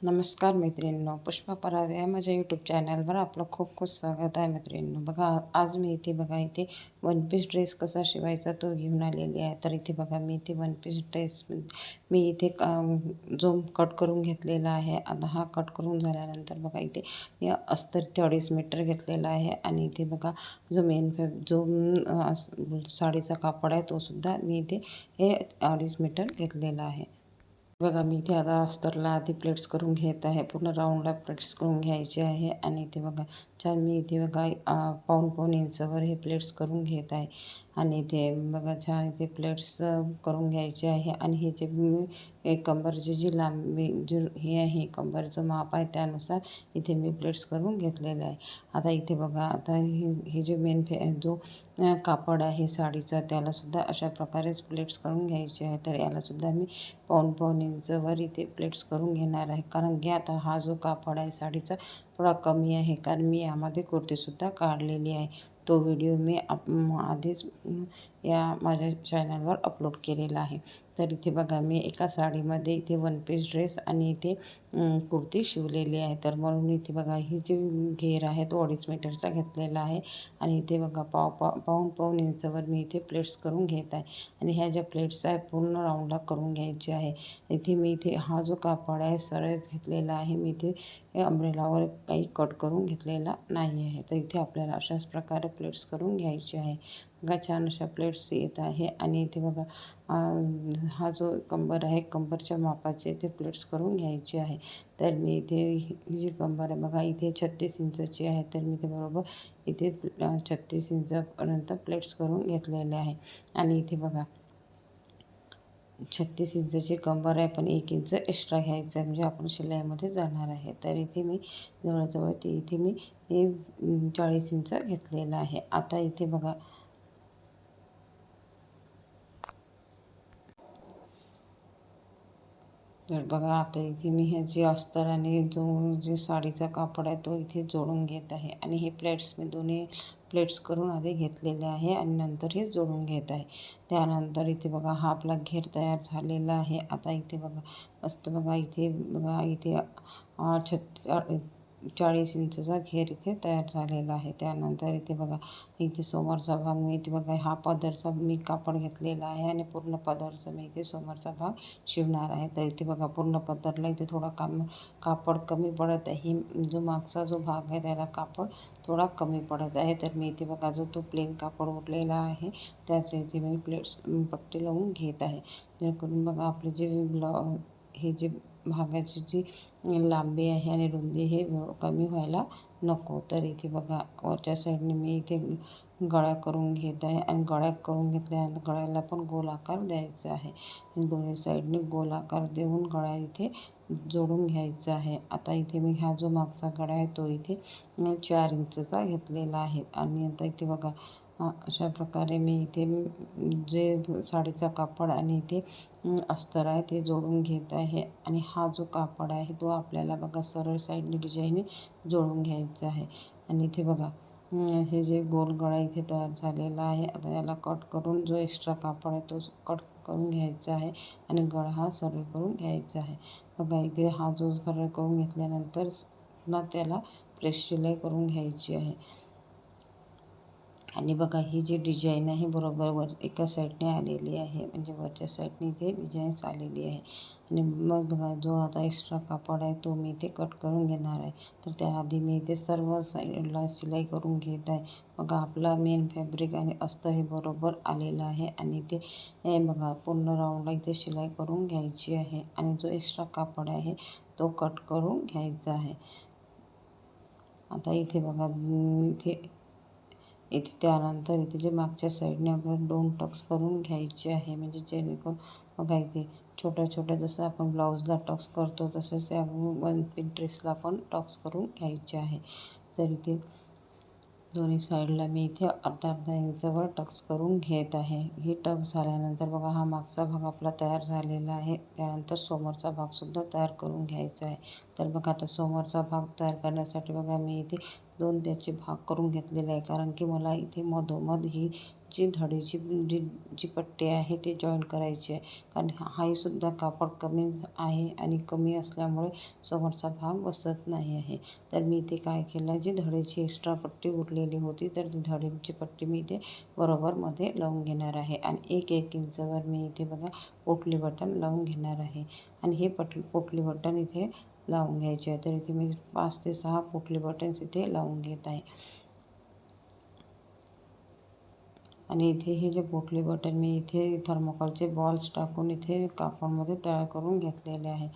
नमस्कार मैत्रिणींनो, पुष्पा परार या माझ्या यूट्यूब चॅनलवर आपलं खूप खूप स्वागत आहे मैत्रिणींनो. बघा, आज मी इथे बघा इथे वन पीस ड्रेस कसा शिवायचा तो घेऊन आलेली आहे. तर इथे बघा मी इथे वन पीस ड्रेस मी इथे जो कट करून घेतलेला आहे. आता हा कट करून झाल्यानंतर बघा इथे मी अस्तर 2.5 मीटर घेतलेला आहे. आणि इथे बघा जो साडीचा कापड आहे तो सुद्धा मी इथे 2.5 मीटर घेतलेला आहे. बघा मी इथे आता अस्तरला आधी प्लेट्स करून घेत आहे. पूर्ण राऊंडला प्लेट्स करून घ्यायचे आहे. आणि इथे बघा छान मी इथे बघा पाऊण इंचवर हे प्लेट्स करून घेत आहे. आणि इथे बघा छान इथे प्लेट्स करून घ्यायचे आहे. आणि हे जे मी कंबरची जी लांबी हे आहे, कंबरचं माप आहे त्यानुसार इथे मी प्लेट्स करून घेतलेलं आहे. आता इथे बघा आता हे जे मेन जो कापड आहे साडीचा त्यालासुद्धा अशा प्रकारेच प्लेट्स करून घ्यायचे आहे. तर यालासुद्धा मी पाऊण इंचवर इथे प्लेट्स करून घेणार आहे. कारण की आता हा जो कापड आहे साडीचा थोडा कमी आहे, कारण मी यामध्ये कुर्तीसुद्धा काढलेली आहे. तो व्हिडिओ मी आधीच या माझ्या चॅनलवर अपलोड केलेला आहे. तर इथे बघा मी एका साडीमध्ये इथे वन पीस ड्रेस आणि इथे कुर्ती शिवलेली आहे. तर म्हणून इथे बघा ही जी घेर आहे तो 2.5 मीटरचा घेतलेला आहे. आणि इथे बघा पाऊण इंचवर मी इथे प्लेट्स करून घेत आहे. आणि ह्या ज्या प्लेट्स आहे पूर्ण राऊंडला करून घ्यायचे आहे. इथे मी इथे हा जो कापड आहे सरळच घेतलेला आहे. मी इथे अंब्रेलावर काही कट करून घेतलेला नाही आहे. तर इथे आपल्याला अशाच प्रकारे प्लेट्स करून घ्यायचे आहे. बघा छान अशा प्लेट्स येत आहे. आणि इथे बघा हा जो कंबर आहे कंबरच्या मापाचे ते प्लेट्स करून घ्यायचे आहे. तर मी इथे ही जी कंबर आहे बघा इथे 36 इंचाची आहे. तर मी ते बरोबर इथे 36 इंचापर्यंत प्लेट्स करून घेतलेले आहे. आणि इथे बघा 36 इंचाची कंबर आहे, पण 1 इंच एक्स्ट्रा घ्यायचं आहे म्हणजे आपण शिलाईमध्ये जाणार आहे. तर इथे मी जवळजवळ इथे मी 40 इंच घेतलेलं आहे. आता इथे बघा तर बघा आता इथे मी हे जे अस्तर आणि जे साडीचा कापड आहे तो इथे जोडून घेत आहे. आणि हे प्लेट्स मी दोन्ही प्लेट्स करून आधी घेतलेले आहे आणि नंतर हे जोडून घेत आहे. त्यानंतर इथे बघा हा आपला घेर तयार झालेला आहे. आता इथे बघा मस्त बघा इथे बघा इथे 40 इंचचा घेर इथे तयार झालेला आहे. त्यानंतर इथे बघा इथे समोरचा भाग मी इथे बघा हा पदरचा मी कापड घेतलेला आहे आणि पूर्ण पदरचा मी इथे समोरचा भाग शिवणार आहे. तर इथे बघा पूर्ण पदरला इथे थोडा कापड कमी पडत आहे. जो मागचा जो भाग आहे त्याला कापड थोडा कमी पडत आहे. तर मी इथे बघा जो तो प्लेन कापड उरलेला आहे त्याच इथे मी प्लेट्स पट्टी लावून घेत आहे. जेणेकरून बघा आपले जे हे जे भागाची जी लांबी आहे आणि रुंदी हे कमी व्हायला नको. तर इथे बघा वरच्या साईडने मी इथे गळा करून घेत आहे. आणि गळा करून घेतल्यानंतर गळ्याला पण गोल आकार द्यायचा आहे. आणि दोन्ही साईडने गोल आकार देऊन गळा इथे जोडून घ्यायचा आहे. आता इथे मी हा जो मागचा गळा आहे तो इथे 4 इंचचा घेतलेला आहे. आणि आता इथे बघा अशा प्रकारे मी इथे जे साडीचा कापड आणि इथे अस्तर आहे ते जोडून घेत आहे. आणि हा जो कापड आहे तो आपल्याला बघा सरळ साईडने डिझाईन जोडून घ्यायचा आहे. आणि इथे बघा हे जे गोल गळा इथे तयार झालेला आहे. आता याला कट करून जो एक्स्ट्रा कापड आहे तो कट करून घ्यायचा आहे. आणि गळा हा सरळ करून घ्यायचा आहे. बघा इथे हा जो सरळ करून घेतल्यानंतर पुन्हा त्याला प्रेस शिलाई करून घ्यायची आहे. आणि बघा ही जी डिझाईन आहे बरोबर एका साईडने आलेली आहे, म्हणजे वरच्या साईडने इथे डिझाईन्स आलेली आहे. आणि मग बघा जो आता एक्स्ट्रा कापड आहे तो मी इथे कट करून घेणार आहे. तर त्याआधी मी इथे सर्व साईडला शिलाई करून घेत आहे. बघा आपला मेन फॅब्रिक आणि अस्तर हे बरोबर आलेलं आहे. आणि इथे हे बघा पूर्ण राऊंडला इथे शिलाई करून घ्यायची आहे. आणि जो एक्स्ट्रा कापड आहे तो कट करून घ्यायचा आहे. आता इथे बघा इथे त्यानंतर इथे जे मागच्या साईडने आपल्याला 2 टक्स करून घ्यायचे आहे, म्हणजे जेणेकरून बघा इथे छोट्या छोट्या जसं आपण ब्लाऊजला टक्स करतो तसंच त्या वन पीस ड्रेसला पण टक्स करून घ्यायचे आहे. तर इथे दोन्ही साईडला मी इथे अर्धा इंचवर टक्स करून घेत आहे. ही टक्स झाल्यानंतर बघा हा मागचा भाग आपला तयार झालेला आहे. त्यानंतर समोरचा भागसुद्धा तयार करून घ्यायचा आहे. तर बघा आता समोरचा भाग तयार करण्यासाठी बघा मी इथे 2 त्याचे भाग करून घेतलेले आहे, कारण की मला इथे मधोमध ही जी धडीची जी जी पट्टी आहे ती जॉईन करायची आहे. कारण हाही सुद्धा कापड कमी आहे आणि कमी असल्यामुळे समोरचा भाग बसत नाही आहे. तर मी इथे काय केलं, जी धडीची एक्स्ट्रा पट्टी उरलेली होती तर ती धडीची पट्टी मी इथे बरोबर मध्ये लावून घेणार आहे. आणि 1 इंचावर मी इथे बघा पोटली बटन लावून घेणार आहे. आणि हे पोटली बटन इथे लावून घ्यायचे आहे. तर इथे मी 5 ते 6 पोटली बटन्स इथे लावून घेत आहे. आणि इथे हे जे पोटली बटन मी इथे थर्मोकॉलचे बॉल्स टाकून इथे कापडमध्ये तयार करून घेतलेले आहे.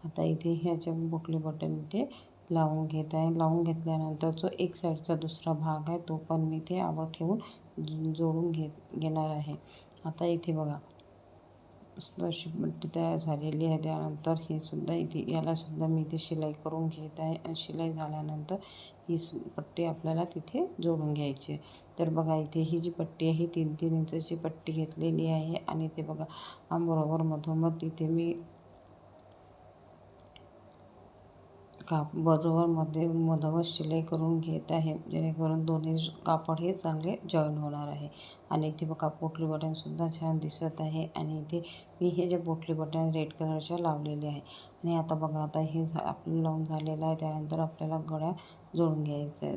आता इथे ह्याचे पोटली बटन इथे लावून घेत आहे. लावून घेतल्यानंतर जो एक साईडचा दुसरा भाग आहे तो पण मी इथे आवर ठेवून जोडून घेणार आहे. आता इथे बघा मस्त अशी पट्टी तयार झालेली आहे. त्यानंतर हे सुद्धा इथे यालासुद्धा मी इथे शिलाई करून घेत आहे. आणि शिलाई झाल्यानंतर ही पट्टी आपल्याला तिथे जोडून घ्यायची आहे. तर बघा इथे ही जी पट्टी आहे 3-3 इंचाची पट्टी घेतलेली आहे. आणि ते बघा बरोबर मधोमध इथे मी बरोबर मधोमध शिलाई करून घेत आहे, जेणेकरून दोन्ही कापड हे चांगले जॉईन होणार आहे. आणि इथे बघा पोटली बटनसुद्धा छान दिसत आहे. आणि इथे मी हे जे पोटली बटन रेड कलरच्या लावलेले आहे. आणि आता बघा आता हे आपलं लावून झालेलं आहे. त्यानंतर आपल्याला गळ्या जोडून घ्यायचं आहे.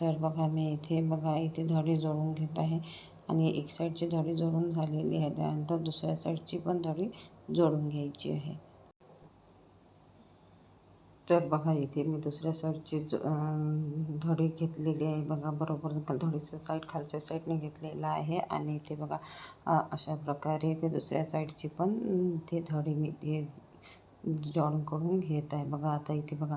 तर बघा मी इथे बघा इथे धडी जोडून घेत आहे. आणि एक साईडची धडी जोडून झालेली आहे. त्यानंतर दुसऱ्या साईडची पण धडी जोडून घ्यायची आहे. तर बघा इथे मी दुसऱ्या साईडची धडी घेतलेली आहे. बघा बरोबर धडीचं साईड खालच्या साईडने घेतलेला आहे. आणि इथे बघा अशा प्रकारे ते दुसऱ्या साईडची पण ते धडी मी ते जॉईन करून घेत आहे. बघा आता इथे बघा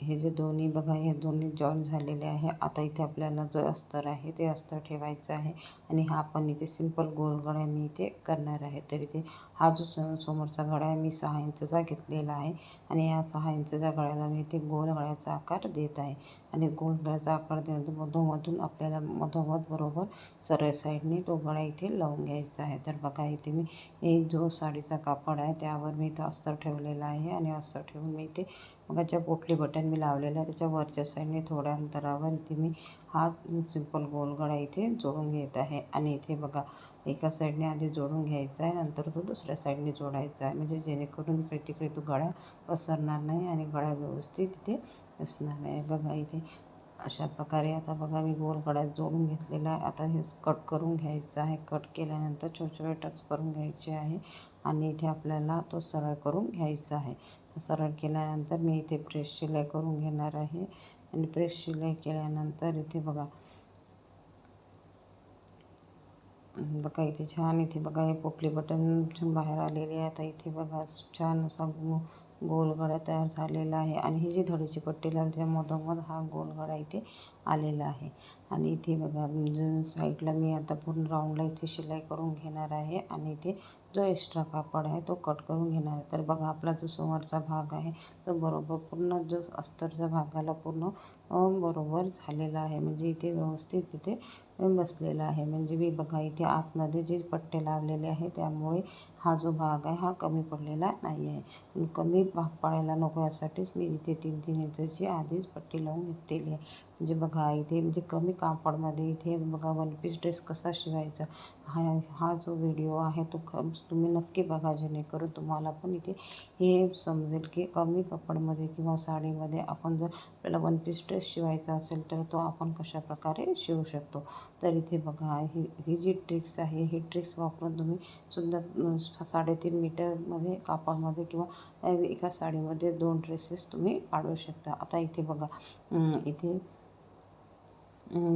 हे जे दोन्ही बघा हे दोन्ही जॉईन झालेले आहे. आता इथे आपल्याला जो अस्तर आहे ते अस्तर ठेवायचं आहे. आणि हा पण इथे सिंपल गोल गळा मी इथे करणार आहे. तर इथे हा जो समोरचा गळा आहे मी 6 इंचचा घेतलेला आहे. आणि या 6 इंचच्या गळ्याला मी इथे गोल गळ्याचा आकार देत आहे. आणि गोल गळ्याचा आकार देण्यानंतर मधोमधून आपल्याला मधोमध बरोबर सरळ साईडने तो गळा इथे लावून घ्यायचा आहे. तर बघा इथे मी एक जो साडीचा कापड आहे त्यावर मी इथं अस्तर ठेवलेला आहे. आणि अस्तर ठेवून मी इथे मग ज्या पोटली बटन मी लावलेलं आहे त्याच्या वरच्या साईडने थोड्या अंतरावर इथे मी हा सिंपल गोल गळा इथे जोडून घेत आहे. आणि इथे बघा एका साईडने आधी जोडून घ्यायचा आहे, नंतर तो दुसऱ्या साईडने जोडायचा आहे. म्हणजे जेणेकरून इकडे तिकडे तो गळा पसरणार नाही आणि गळा व्यवस्थित इथे असणार नाही. बघा इथे अशा प्रकारे आता बघा मी गोल गळा जोडून घेतलेला आहे. आता हे कट करून घ्यायचं आहे. कट केल्यानंतर छोटे छोटे टक्स करून घ्यायचे आहे. आणि इथे आपल्याला तो सरळ करून घ्यायचा आहे. सरळ केल्यानंतर मी इथे प्रेस शिलाई करून घेणार आहे. आणि प्रेस शिलाई केल्यानंतर इथे बघा इथे छान इथे बघा हे पोटली बटन छान बाहेर आलेले आहे. आता इथे बघा छान असा गोल गळा तयार झालेला आहे. आणि ही जी धडीची पट्टी लावली त्या मधोमध हा गोल गळा इथे आलेला आहे. आणि इथे बघा साईडला मी आता पूर्ण राऊंडला इथे शिलाई करून घेणार आहे. आणि इथे जो एक्स्ट्रा कापड आहे तो कट करून घेणार आहे. तर बघा आपला जो समोरचा भाग आहे तो बरोबर पूर्ण जो अस्तरच्या भागाला पूर्ण बरोबर झालेला आहे. म्हणजे इथे व्यवस्थित तिथे बसलेला आहे. म्हणजे मी बघा इथे आतमध्ये जे पट्टे लावलेले आहे त्यामुळे हा जो भाग आहे हा कमी पडलेला नाही आहे. कमी भाग पडायला नको यासाठीच मी इथे 3-3 इंचाची आधीच पट्टी लावून घेतलेली आहे. म्हणजे बघा इथे म्हणजे कमी कापडमध्ये इथे बघा वन पीस ड्रेस कसा शिवायचा हा जो व्हिडिओ आहे तो तुम्ही नक्की बघा, जेणेकरून तुम्हाला पण इथे हे समजेल की कमी कापडमध्ये किंवा साडीमध्ये आपण जर आपल्याला वन पीस ड्रेस शिवायचा असेल तर तो आपण कशाप्रकारे शिवू शकतो. तर इथे बघा ही जी ट्रिक्स आहे ही ट्रिक्स वापरून तुम्ही सुद्धा 3.5 मीटरमध्ये कापडमध्ये किंवा एका साडीमध्ये 2 ड्रेसेस तुम्ही काढू शकता. आता इथे बघा इथे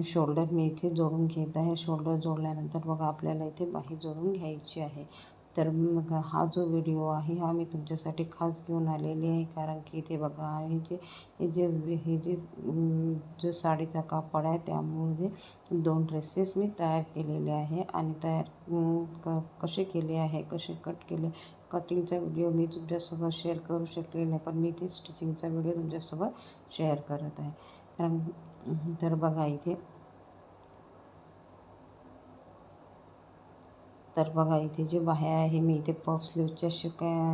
शोल्डर मी इथे जोडून घेत आहे. शोल्डर जोडल्यानंतर बघा आपल्याला इथे बाही जोडून घ्यायची आहे. तर बघा हा जो व्हिडिओ आहे हा मी तुमच्यासाठी खास घेऊन आलेली आहे. कारण की इथे बघा हे जे जो साडीचा कापड आहे त्यामुळे 2 ड्रेसेस मी तयार केलेले आहे. आणि तयार कसे केले आहे, कसे कट केले, कटिंगचा व्हिडिओ मी तुमच्यासोबत शेअर करू शकले नाही, पण मी इथे स्टिचिंगचा व्हिडिओ तुमच्यासोबत शेअर करत आहे. तर बघा इथे तर बघा इथे जे बाह्या आहे मी इथे पफ स्लीवच्या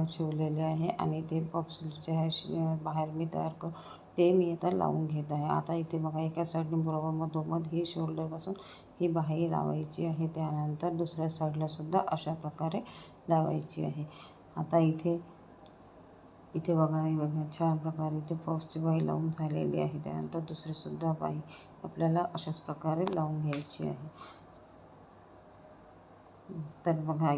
शिवलेले आहे आणि ते पफ स्लीवच्या बाहेर मी तयार करून ते मी आता लावून घेत आहे. आता इथे बघा एका साईडने बरोबर मधोमध ही शोल्डरपासून ही बाही लावायची आहे. त्यानंतर दुसऱ्या साईडला सुद्धा अशा प्रकारे लावायची आहे. आता इथे इथे बघा हे बघा छान प्रकारे इथे पफची बाही लावून झालेली आहे. त्यानंतर दुसरीसुद्धा बाही आपल्याला अशाच प्रकारे लावून घ्यायची आहे. तर बघा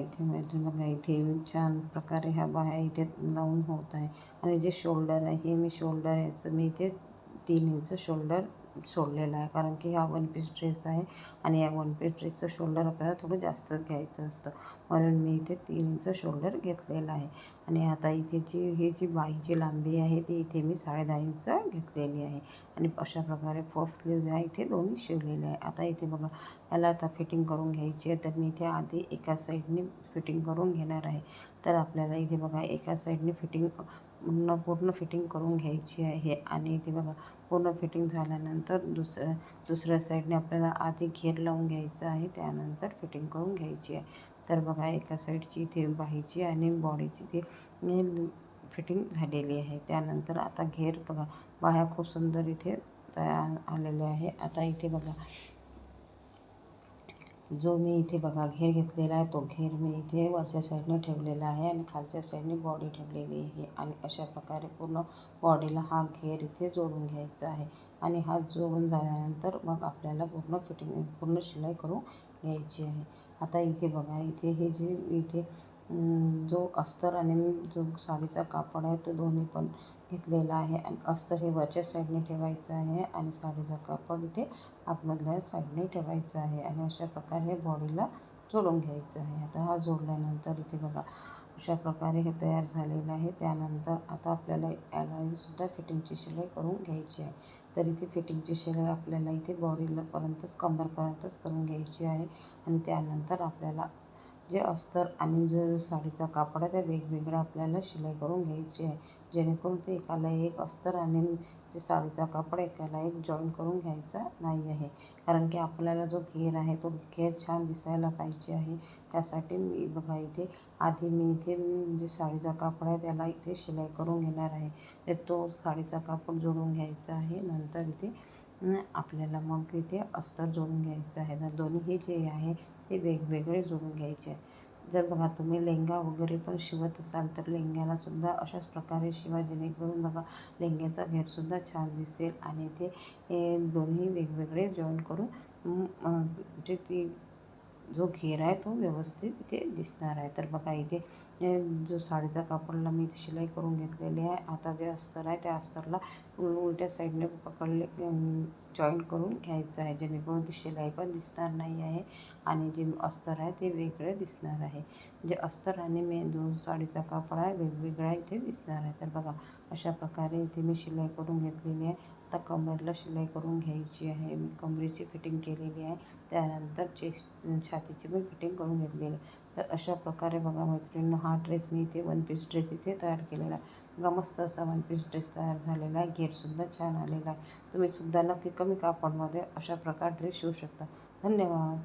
इथे छान प्रकारे ह्या बाह्या इथे लावून होत आहे. आणि जे शोल्डर आहे मी शोल्डर याचं मी इथे 3 इंच शोल्डर सोडलेला आहे, कारण की हा वन पीस ड्रेस आहे आणि या वन पीस ड्रेसचं शोल्डर आपल्याला थोडं जास्तच घ्यायचं असतं, म्हणून मी इथे 3 इंच शोल्डर घेतलेला आहे. आणि आता इथे जी बाहीची लांबी आहे ती इथे मी 10.5 इंच घेतलेली आहे. आणि अशा प्रकारे पफ स्लीव्ज आहे इथे दोन्ही शिवलेले आहे. आता इथे बघा याला आता फिटिंग करून घ्यायची आहे. तर मी इथे आधी एका साईडने फिटिंग करून घेणार आहे. तर आपल्याला इथे बघा एका साईडने फिटिंग पूर्ण फिटिंग करून घ्यायची आहे. आणि इथे बघा पूर्ण फिटिंग झाल्यानंतर दुसऱ्या साईडने आपल्याला आधी घेर लावून घ्यायचा आहे, त्यानंतर फिटिंग करून घ्यायची आहे. तर बघा एका साईडची इथे बाहीची आणि बॉडीची इथे फिटिंग झालेली आहे. त्यानंतर आता घेर बघा बाह्या खूप सुंदर इथे तयार आलेले आहे. आता इथे बघा जो मी इथे बघा घेर घेतलेला आहे तो घेर मी इथे वरच्या साईडने ठेवलेला आहे आणि खालच्या साईडने बॉडी ठेवलेली आहे. आणि अशा प्रकारे पूर्ण बॉडीला हा घेर इथे जोडून घ्यायचा आहे. आणि हा जोडून झाल्यानंतर मग आपल्याला पूर्ण शिलाई करून घ्यायची आहे. आता इथे बघा इथे हे जे इथे जो अस्तर आणि जो साडीचा कापड आहे तो दोन्ही पण घेतलेला आहे. आणि अस्तर हे वरच्या साईडने ठेवायचं आहे आणि साडीचा कापड इथे आतमधल्या साईडने ठेवायचं आहे. आणि अशा प्रकारे बॉडीला जोडून घ्यायचं आहे. आता हा जोडल्यानंतर इथे बघा अशा प्रकारे हे तयार झालेलं आहे. त्यानंतर आता आपल्याला याला सुद्धा फिटिंगची शिलाई करून घ्यायची आहे. तर इथे फिटिंगची शिलाई आपल्याला इथे बॉडीला पर्यंतच कंबरपर्यंतच करून घ्यायची आहे. आणि त्यानंतर आपल्याला जे अस्तर आणि जो साडीचा कापड आहे त्या वेगवेगळ्या आपल्याला शिलाई करून घ्यायची आहे, जेणेकरून ते एकाला एक अस्तर आणि जे साडीचा कापड एकाला एक जॉईन करून घ्यायचा नाही आहे. कारण की आपल्याला जो घेर आहे तो घेर छान दिसायला पाहिजे आहे. त्यासाठी मी बघा इथे आधी मी इथे जे साडीचा कापड आहे त्याला इथे शिलाई करून घेणार आहे. तो साडीचा कापड जोडून घ्यायचा आहे. नंतर इथे आपल्याला मग इथे अस्तर जोडून घ्यायचं आहे. तर दोन्ही हे जे आहे ते वेगवेगळे जोडून घ्यायचे आहे. जर बघा तुम्ही लेहंगा वगैरे पण शिवत असाल तर लेहंग्यालासुद्धा अशाच प्रकारे शिवा, जेणेकरून बघा लेहंग्याचा घेरसुद्धा छान दिसेल. आणि ते दोन्ही वेगवेगळे जॉईन करून जे ती जो घेर आहे तो व्यवस्थित इथे दिसणार आहे. तर बघा इथे जो साडीचा कापडला मी इथे शिलाई करून घेतलेली आहे. आता जे अस्तर आहे त्या अस्तरला उलट्या साईडने जॉईन करून घ्यायचं आहे, जेणेकरून ती शिलाई पण दिसणार नाही आहे आणि जे अस्तर आहे ते वेगळं दिसणार आहे. जे अस्तर आणि जो साडीचा कापड आहे वेगवेगळा इथे दिसणार आहे. तर बघा अशा प्रकारे इथे मी शिलाई करून घेतलेली आहे. आता कमरेला शिलाई करून घ्यायची आहे. मी कमरेची फिटिंग केलेली आहे. त्यानंतर छातीची पण फिटिंग करून घेतलेली आहे. तर अशा प्रकारे बघा मैत्रिणींनो हा ड्रेस मी इथे वन पीस ड्रेस इथे तयार केलेला आहे. बघा मस्त असा वन पीस ड्रेस तयार झालेला आहे. घेरसुद्धा छान आलेला आहे. तुम्हीसुद्धा नक्की कमी कापडामध्ये अशा प्रकारे ड्रेस शिवू शकता. धन्यवाद.